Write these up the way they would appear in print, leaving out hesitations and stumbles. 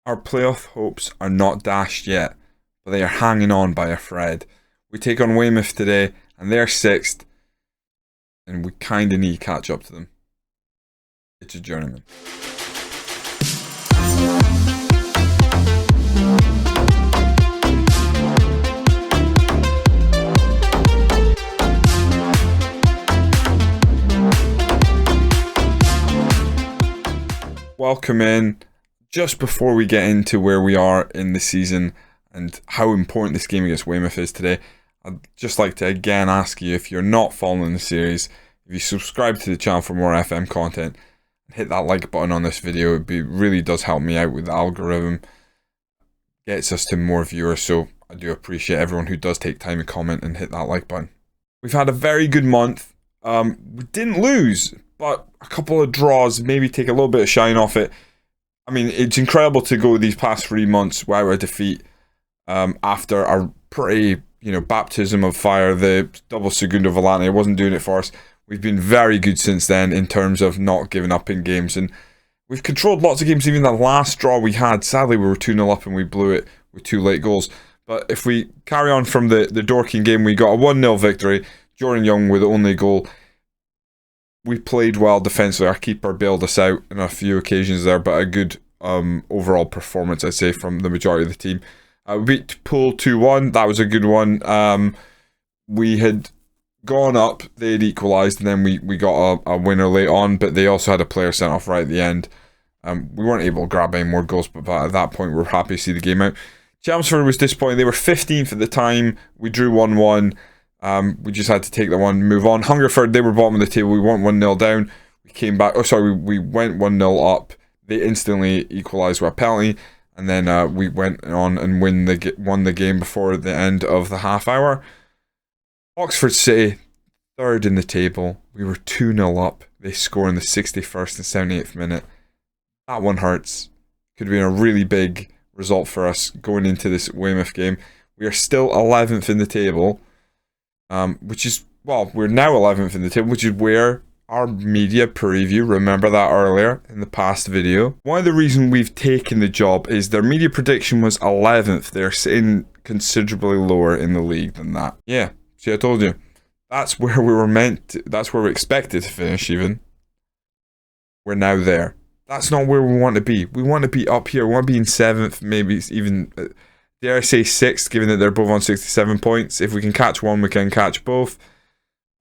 Our playoff hopes are not dashed yet, but they are hanging on by a thread. We take on Weymouth today, and they're 6th, and we kind of need to catch up to them. It's a journeyman. Welcome in. Just before we get into where we are in the season and how important this game against Weymouth is today, I'd just like to again ask you, if you're not following the series, if you subscribe to the channel for more FM content, and hit that like button on this video. Really does help me out with the algorithm, gets us to more viewers, so I do appreciate everyone who does take time to comment and hit that like button. We've had a very good month. We didn't lose, but a couple of draws, maybe take a little bit of shine off it. I mean, it's incredible to go these past 3 months without a defeat after our pretty, baptism of fire, the double Segundo Volante. It wasn't doing it for us. We've been very good since then in terms of not giving up in games. And we've controlled lots of games. Even the last draw we had, sadly, we were 2-0 up and we blew it with 2 late goals. But if we carry on from the Dorking game, we got a 1-0 victory. Jordan Young with the only goal. We played well defensively. Our keeper bailed us out on a few occasions there, but a good overall performance, I'd say, from the majority of the team. We beat Poole 2-1. That was a good one. We had gone up. They had equalised, and then we got a winner late on, but they also had a player sent off right at the end. We weren't able to grab any more goals, but at that point, we were happy to see the game out. Chelmsford was disappointing. They were 15th at the time. We drew 1-1. We just had to take the one, move on. Hungerford, they were bottom of the table. We went 1-0 down. We came back. We went 1-0 up. They instantly equalised with a penalty, and then we went on and won the game before the end of the half hour. Oxford City, 3rd in the table. We were 2-0 up. They score in the 61st and 78th minute. That one hurts. Could have been a really big result for us going into this Weymouth game. We are still 11th in the table. Which is, we're now 11th in the table, which is where our media preview, remember that earlier in the past video. One of the reasons we've taken the job is their media prediction was 11th. They're sitting considerably lower in the league than that. Yeah, see, I told you. That's where we were that's where we expected to finish even. We're now there. That's not where we want to be. We want to be up here. We want to be in 7th, maybe even, dare I say 6th, given that they're both on 67 points. If we can catch one, we can catch both.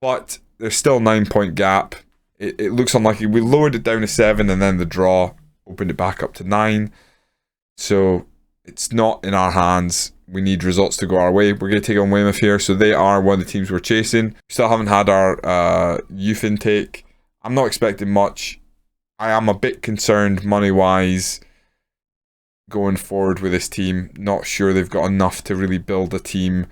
But there's still a 9-point gap. It looks unlikely. We lowered it down to 7, and then the draw opened it back up to 9. So it's not in our hands. We need results to go our way. We're going to take on Weymouth here. So they are one of the teams we're chasing. We still haven't had our youth intake. I'm not expecting much. I am a bit concerned money-wise going forward with this team. Not sure they've got enough to really build a team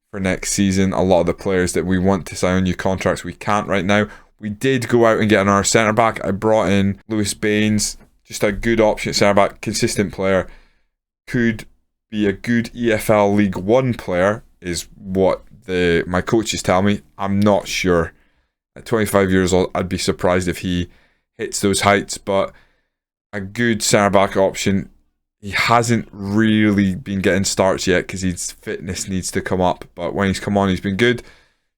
for next season. A lot of the players that we want to sign on new contracts, we can't right now. We did go out and get another centre-back. I brought in Lewis Baines, just a good option at centre-back, consistent player. Could be a good EFL League One player, is what my coaches tell me. I'm not sure. At 25 years old, I'd be surprised if he hits those heights, but a good centre-back option. He hasn't really been getting starts yet because his fitness needs to come up. But when he's come on, he's been good.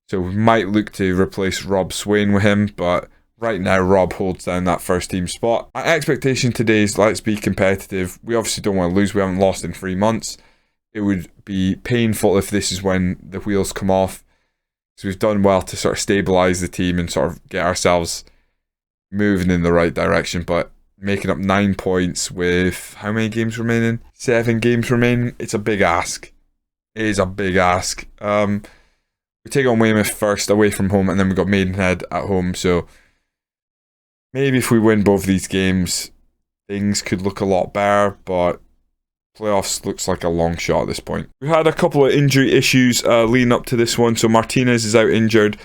So we might look to replace Rob Swain with him. But right now, Rob holds down that first team spot. My expectation today is let's be competitive. We obviously don't want to lose. We haven't lost in 3 months. It would be painful if this is when the wheels come off. So we've done well to sort of stabilise the team and sort of get ourselves moving in the right direction. But making up 9 points with how many games remaining? 7 games remaining. It's a big ask. It is a big ask. We take on Weymouth first away from home, and then we got Maidenhead at home. So maybe if we win both these games, things could look a lot better. But playoffs looks like a long shot at this point. We had a couple of injury issues leading up to this one. So Martinez is out injured.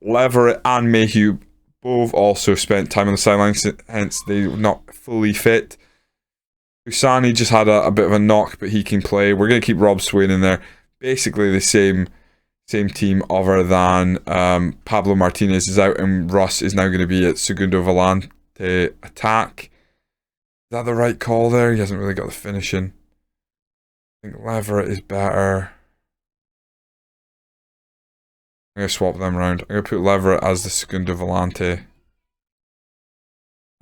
Leverett and Mayhew both also spent time on the sidelines, hence they're not fully fit. Usani just had a bit of a knock, but he can play. We're going to keep Rob Swain in there. Basically the same team other than Pablo Martinez is out and Russ is now going to be at Segundo Volante attack. that the right call there? He hasn't really got the finishing. I think Leverett is better. I'm going to swap them around. I'm going to put Leverett as the Segundo Volante.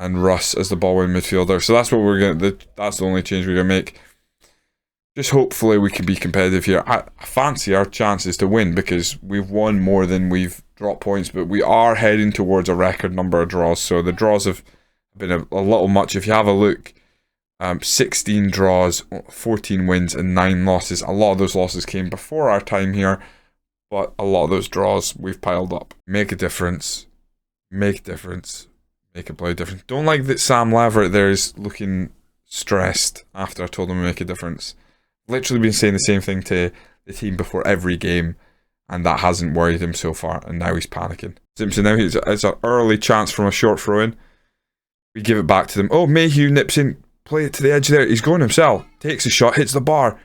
And Russ as the ball-winning midfielder. So that's what we're going to... That's the only change we're going to make. Just hopefully we can be competitive here. I fancy our chances to win because we've won more than we've dropped points. But we are heading towards a record number of draws. So the draws have been a little much. If you have a look, 16 draws, 14 wins and 9 losses. A lot of those losses came before our time here. But a lot of those draws we've piled up. Make a difference. Make a difference. Make a bloody difference. Don't like that Sam Leverett there is looking stressed after I told him to make a difference. Literally been saying the same thing to the team before every game, and that hasn't worried him so far, and now he's panicking. Simpson now, it's an early chance from a short throw in. We give it back to them. Oh, Mayhew nips in, play it to the edge there. He's going himself. Takes a shot, hits the bar.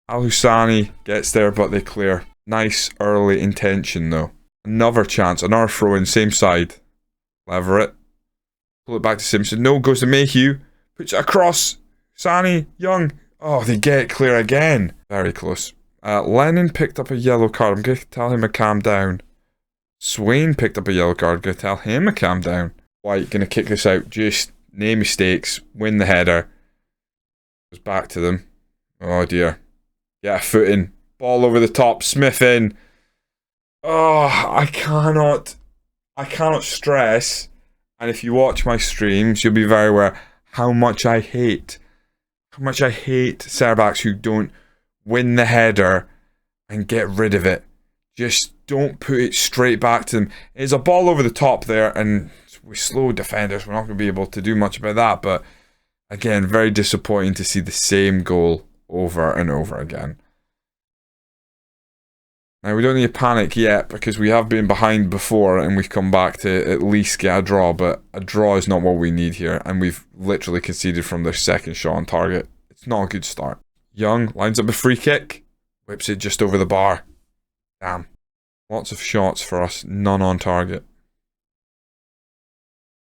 Al Husani gets there, but they clear. Nice early intention though. Another chance, another throw in, same side. Leverett. Pull it back to Simpson. No, goes to Mayhew. Puts it across. Sani, Young. Oh, they get it clear again. Very close. Lennon picked up a yellow card. I'm going to tell him to calm down. Swain picked up a yellow card. I'm going to tell him to calm down. White going to kick this out. Just no mistakes. Win the header. Goes back to them. Oh dear. Get a foot in. Ball over the top. Smith in. Oh, I cannot stress. And if you watch my streams, you'll be very aware how much I hate centre-backs who don't win the header and get rid of it. Just don't put it straight back to them. It's a ball over the top there, and we slow defenders. We're not going to be able to do much about that. But again, very disappointing to see the same goal over and over again. Now, we don't need to panic yet because we have been behind before and we've come back to at least get a draw, but a draw is not what we need here, and we've literally conceded from their second shot on target. It's not a good start. Young lines up a free kick, whips it just over the bar. Damn. Lots of shots for us, none on target.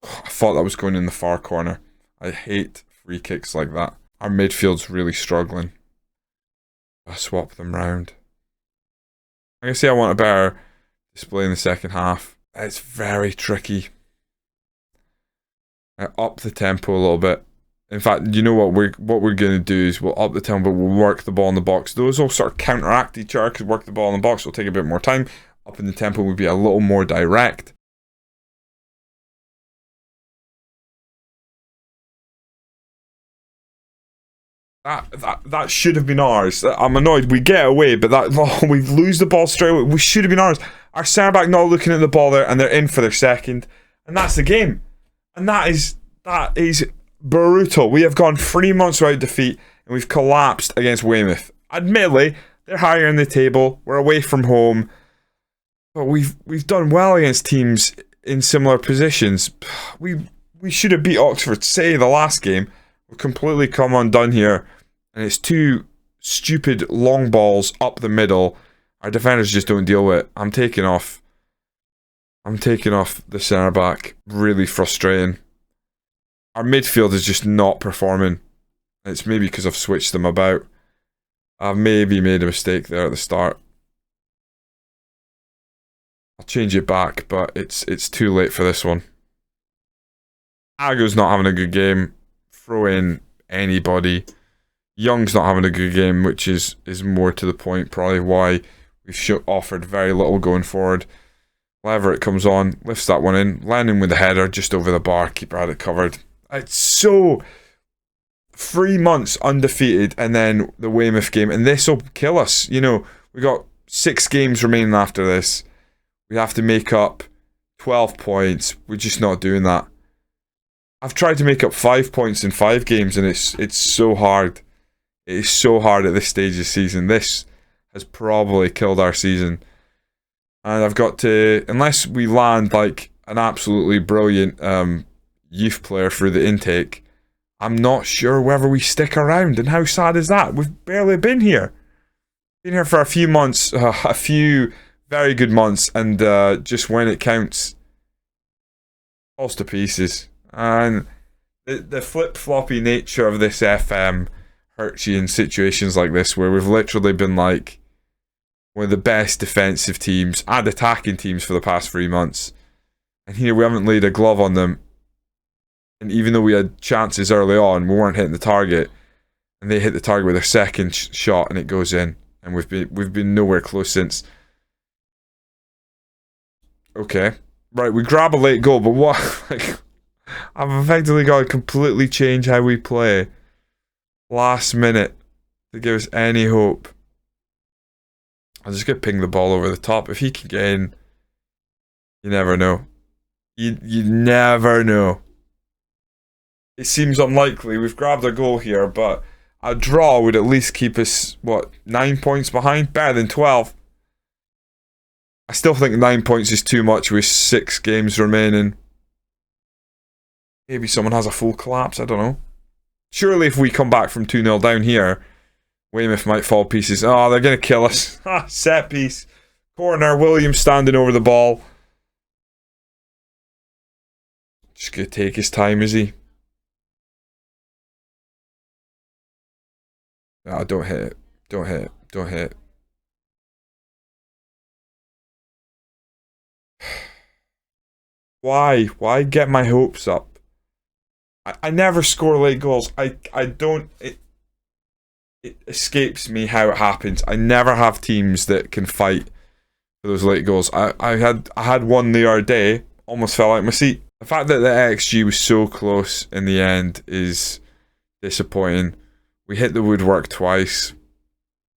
I thought that was going in the far corner. I hate free kicks like that. Our midfield's really struggling. I'll swap them round. I can see I want a better display in the second half. It's very tricky. I up the tempo a little bit. In fact, you know what we're going to do is we'll up the tempo, but we'll work the ball in the box. Those will sort of counteract each other because work the ball in the box will take a bit more time. Up in the tempo will be a little more direct. That should have been ours. I'm annoyed we get away, but we lose the ball straight away. We should have been ours. Our centre back not looking at the ball there, and they're in for their second, and that's the game. And that is brutal. We have gone 3 months without defeat, and we've collapsed against Weymouth. Admittedly, they're higher in the table. We're away from home, but we've done well against teams in similar positions. We should have beat Oxford City the last game. We've completely come undone here, and it's two stupid long balls up the middle. Our defenders just don't deal with it. I'm taking off the centre back. Really frustrating. Our midfield is just not performing. It's maybe because I've switched them about. I've maybe made a mistake there at the start. I'll change it back, but it's too late for this one. Ago's not having a good game. Throw in anybody. Young's not having a good game, which is more to the point, probably why we've offered very little going forward. Leverett comes on, lifts that one in. Lennon with the header just over the bar. Keeper had it covered. It's so 3 months undefeated, and then the Weymouth game, and this will kill us. You know, we got 6 games remaining after this. We have to make up 12 points. We're just not doing that. I've tried to make up 5 points in 5 games, and it's so hard. It is so hard at this stage of the season. This has probably killed our season. And I've got to, unless we land like an absolutely brilliant youth player through the intake, I'm not sure whether we stick around. And how sad is that? We've barely been here. Been here for a few months, a few very good months, and just when it counts, falls to pieces. And The flip-floppy nature of this FM hurts you in situations like this where we've literally been like one of the best defensive teams and attacking teams for the past 3 months. And here we haven't laid a glove on them. And even though we had chances early on, we weren't hitting the target. And they hit the target with their second shot and it goes in. And we've been nowhere close since. Okay. Right, we grab a late goal, but what? Like, I've effectively got to completely change how we play last minute to give us any hope. I'm just going to ping the ball over the top. If he can get in, you never know. You never know. It seems unlikely. We've grabbed a goal here, but a draw would at least keep us, 9 points behind? Better than 12. I still think 9 points is too much with 6 games remaining. Maybe someone has a full collapse, I don't know. Surely if we come back from 2-0 down here, Weymouth might fall pieces. Oh, they're going to kill us. Set piece. Corner, Williams standing over the ball. Just going to take his time, is he? No, don't hit it. Don't hit it. Don't hit it. Why? Why get my hopes up? I never score late goals. I don't... It escapes me how it happens. I never have teams that can fight for those late goals. I had one the other day, almost fell out my seat. The fact that the XG was so close in the end is disappointing. We hit the woodwork twice.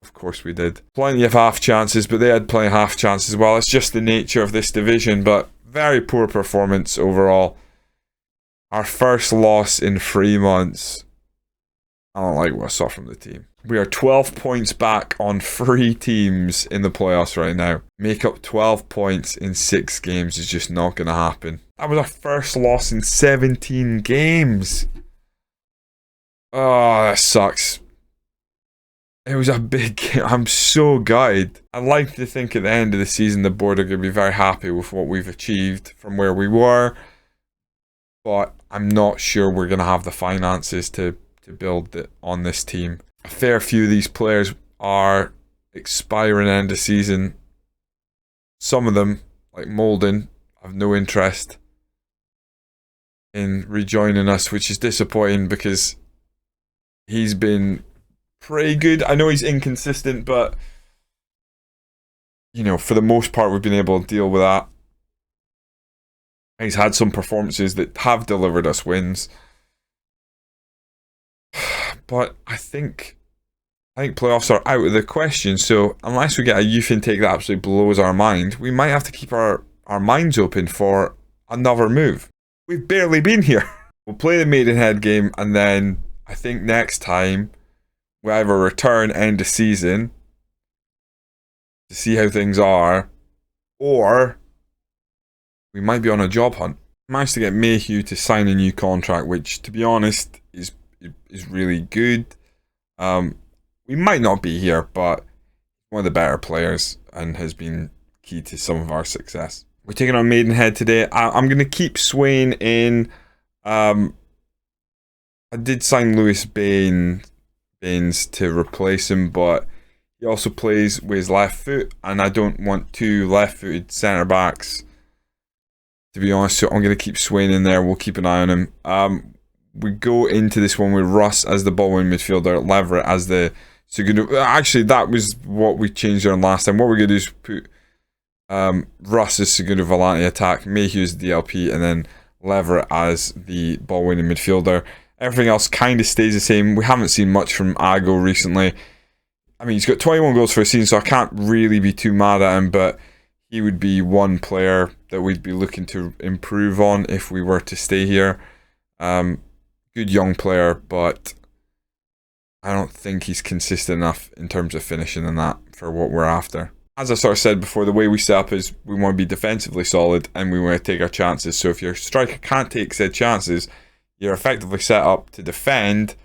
Of course we did. Plenty of half chances, but they had plenty of half chances as well. It's just the nature of this division, but very poor performance overall. Our first loss in 3 months. I don't like what I saw from the team. We are 12 points back on 3 teams in the playoffs right now. Make up 12 points in 6 games is just not going to happen. That was our first loss in 17 games. Oh, that sucks. It was a big game. I'm so gutted. I'd like to think at the end of the season the board are going to be very happy with what we've achieved from where we were. But I'm not sure we're going to have the finances to build it on this team. A fair few of these players are expiring end of season. Some of them, like Molden, have no interest in rejoining us, which is disappointing because he's been pretty good. I know he's inconsistent, but for the most part we've been able to deal with that. He's had some performances that have delivered us wins. But I think playoffs are out of the question. So unless we get a youth intake that absolutely blows our mind, we might have to keep our minds open for another move. We've barely been here. We'll play the Maidenhead game, and then I think next time we either return end of season to see how things are, or we might be on a job hunt. Managed to get Mayhew to sign a new contract, which, to be honest, is really good. We might not be here, but one of the better players and has been key to some of our success. We're taking on Maidenhead today. I'm going to keep Swain in. I did sign Lewis Baines to replace him, but he also plays with his left foot, and I don't want 2 left-footed centre-backs, to be honest, so I'm going to keep Swain in there. We'll keep an eye on him. We go into this one with Russ as the ball-winning midfielder, Leverett as the Segundo. Actually, that was what we changed on last time. What we're going to do is put Russ as Segundo Volante attack, Mayhew as the DLP, and then Leverett as the ball-winning midfielder. Everything else kind of stays the same. We haven't seen much from Ago recently. I mean, he's got 21 goals for a season, so I can't really be too mad at him, but he would be one player that we'd be looking to improve on if we were to stay here. Good young player, but I don't think he's consistent enough in terms of finishing and that for what we're after. As I sort of said before, the way we set up is we want to be defensively solid and we want to take our chances. So if your striker can't take said chances, you're effectively set up to defend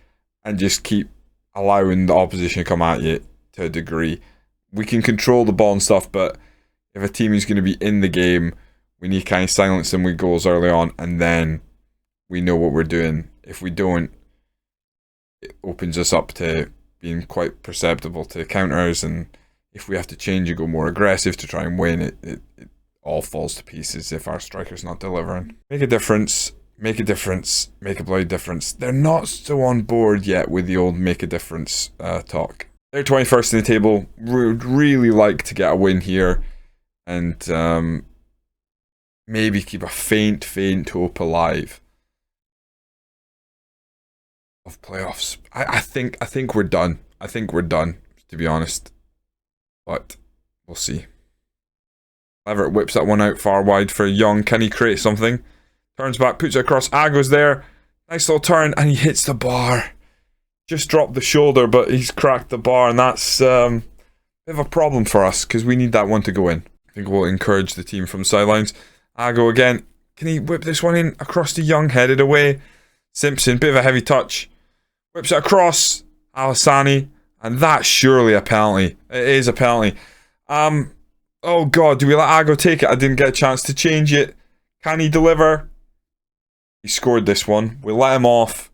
and just keep allowing the opposition to come at you to a degree. We can control the ball and stuff, but if a team is going to be in the game, we need to kind of silence them with goals early on, and then we know what we're doing if we don't, it opens us up to being quite perceptible to counters, and if we have to change and go more aggressive to try and win, it all falls to pieces if our striker's not delivering. Make a difference, make a difference, make a bloody difference. They're not so on board yet with the old make a difference talk. They're 21st in the table. Would really like to get a win here, and maybe keep a faint hope alive of playoffs. I think we're done. I think we're done, to be honest. But we'll see. Everett whips that one out far wide for Young. Can he create something? Turns back, puts it across. Ago's there. Nice little turn, and he hits the bar. Just dropped the shoulder, but he's cracked the bar, and that's a bit of a problem for us because we need that one to go in. I think we'll encourage the team from sidelines. Ago again. Can he whip this one in across to Young? Headed away. Simpson, bit of a heavy touch. Whips it across. Alisani. And that's surely a penalty. It is a penalty. Oh god, do we let Ago take it? I didn't get a chance to change it. Can he deliver? He scored this one. We let him off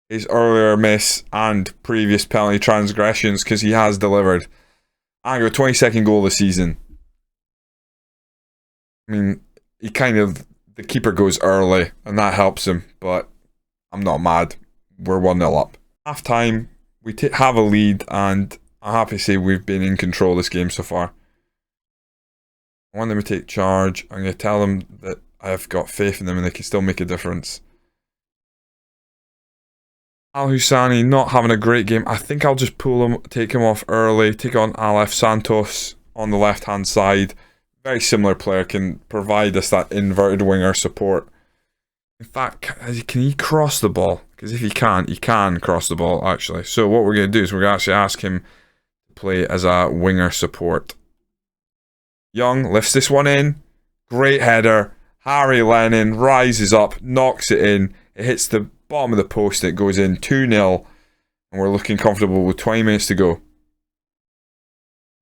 his earlier miss and previous penalty transgressions because he has delivered. Ago, 22nd goal of the season. I mean, the keeper goes early and that helps him, but I'm not mad. We're 1-0 up. Half time, we have a lead, and I'm happy to say we've been in control of this game so far. I want them to take charge. I'm going to tell them that I've got faith in them and they can still make a difference. Al Husani not having a great game. I think I'll just pull him, take him off early, take on Aleph Santos on the left hand side. Very similar player, can provide us that inverted winger support. In fact, can he cross the ball? Because if he can cross the ball actually. So what we're going to do is we're going to actually ask him to play as a winger support. Young lifts this one in. Great header. Harry Lennon rises up, knocks it in. It hits the bottom of the post. It goes in 2-0. And we're looking comfortable with 20 minutes to go.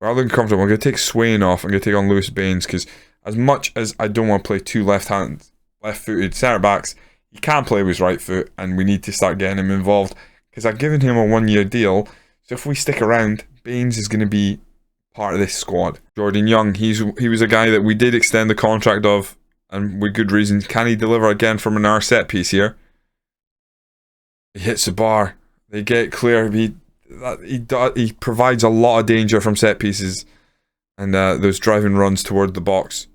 We're looking comfortable. I'm going to take Swain off. I'm going to take on Lewis Baines because as much as I don't want to play two left-footed centre-backs, he can play with his right foot and we need to start getting him involved because I've given him a 1-year deal. So if we stick around, Baines is going to be part of this squad. Jordan Young, he was a guy that we did extend the contract of, and with good reason. Can he deliver again from an R set piece here? He hits the bar. They get clear. He provides a lot of danger from set pieces and those driving runs toward the box.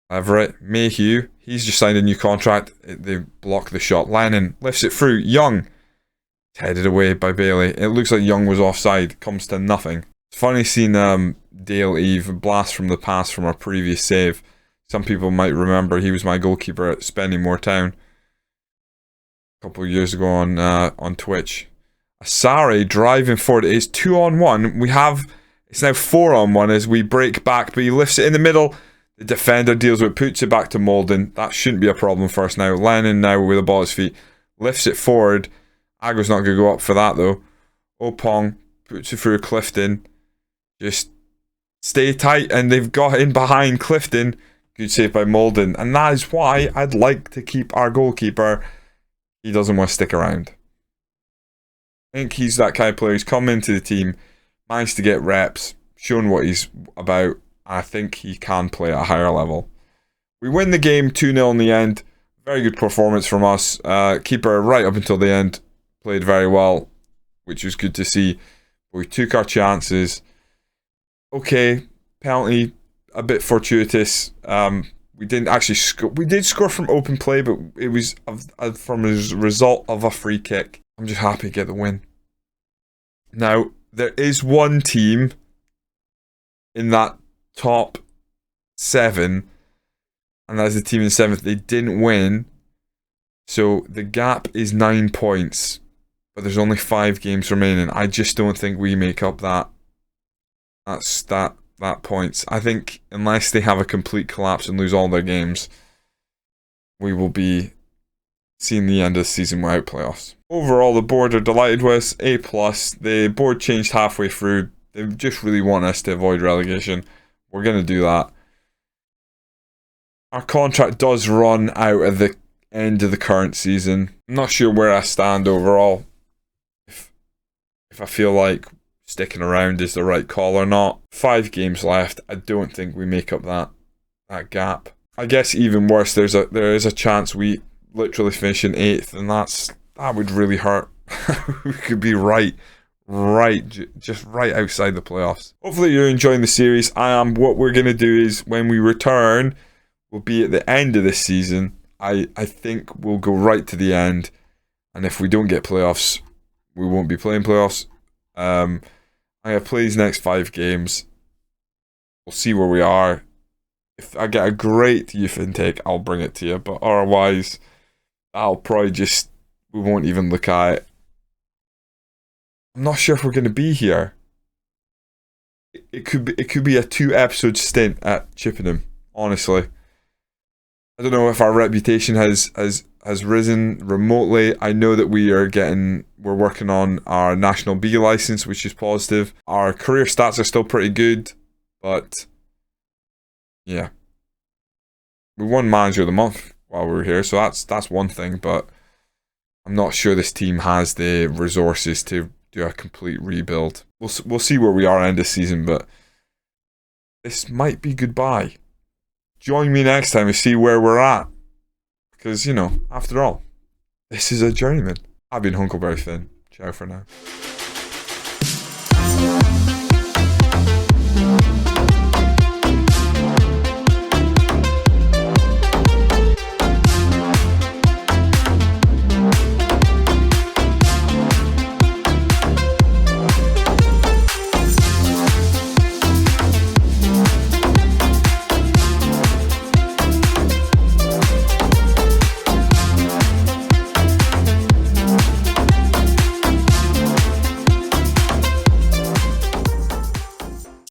Everett, Mayhew, he's just signed a new contract. They block the shot. Lennon lifts it through. Young, headed away by Bailey. It looks like Young was offside. Comes to nothing. It's funny seeing Dale Eve blast from the past from our previous save. Some people might remember he was my goalkeeper at Spennymoor Town a couple of years ago on Twitch. Asare driving forward. It is 2-on-1. It's now 4-on-1 as we break back, but he lifts it in the middle. The defender deals with it, puts it back to Molden. That shouldn't be a problem for us now. Lennon now with the ball at his feet. Lifts it forward. Ago's not going to go up for that though. Opong puts it through Clifton. Just stay tight, and they've got in behind Clifton. Good save by Molden. And that is why I'd like to keep our goalkeeper. He doesn't want to stick around. I think he's that kind of player. He's come into the team, managed to get reps, shown what he's about. I think he can play at a higher level. We win the game 2-0 in the end. Very good performance from us. Keeper right up until the end played very well, which was good to see. We took our chances. Okay, penalty, a bit fortuitous. We didn't actually score. We did score from open play, but it was from a result of a free kick. I'm just happy to get the win. Now, there is one team in that top 7, and that's the team in 7th. They didn't win, so the gap is 9 points, but there's only 5 games remaining. I just don't think we make up that points. I think unless they have a complete collapse and lose all their games, we will be seeing the end of the season without playoffs. Overall, the board are delighted with us. A+. The board changed halfway through. They just really want us to avoid relegation. We're going to do that. Our contract does run out at the end of the current season. I'm not sure where I stand overall. If I feel like sticking around is the right call or not. 5 games left. I don't think we make up that gap. I guess even worse, there is a chance we literally finish in 8th, and that would really hurt. We could be just right outside the playoffs. Hopefully you're enjoying the series. I am. What we're going to do is when we return, we'll be at the end of this season. I think we'll go right to the end, and if we don't get playoffs, we won't be playing playoffs. I'm going to play these next 5 games. We'll see where we are. If I get a great youth intake, I'll bring it to you, but otherwise, I'll probably we won't even look at it. I'm not sure if we're going to be here. It could be a 2-episode stint at Chippenham, honestly. I don't know if our reputation has risen remotely. I know that we're working on our National B license, which is positive. Our career stats are still pretty good, but yeah. We won Manager of the Month while we were here, so that's one thing, but I'm not sure this team has the resources to do a complete rebuild. We'll see where we are end of season, but this might be goodbye. Join me next time to see where we're at, because after all, this is a journeyman. I've been Hunkleberry Finn. Ciao for now.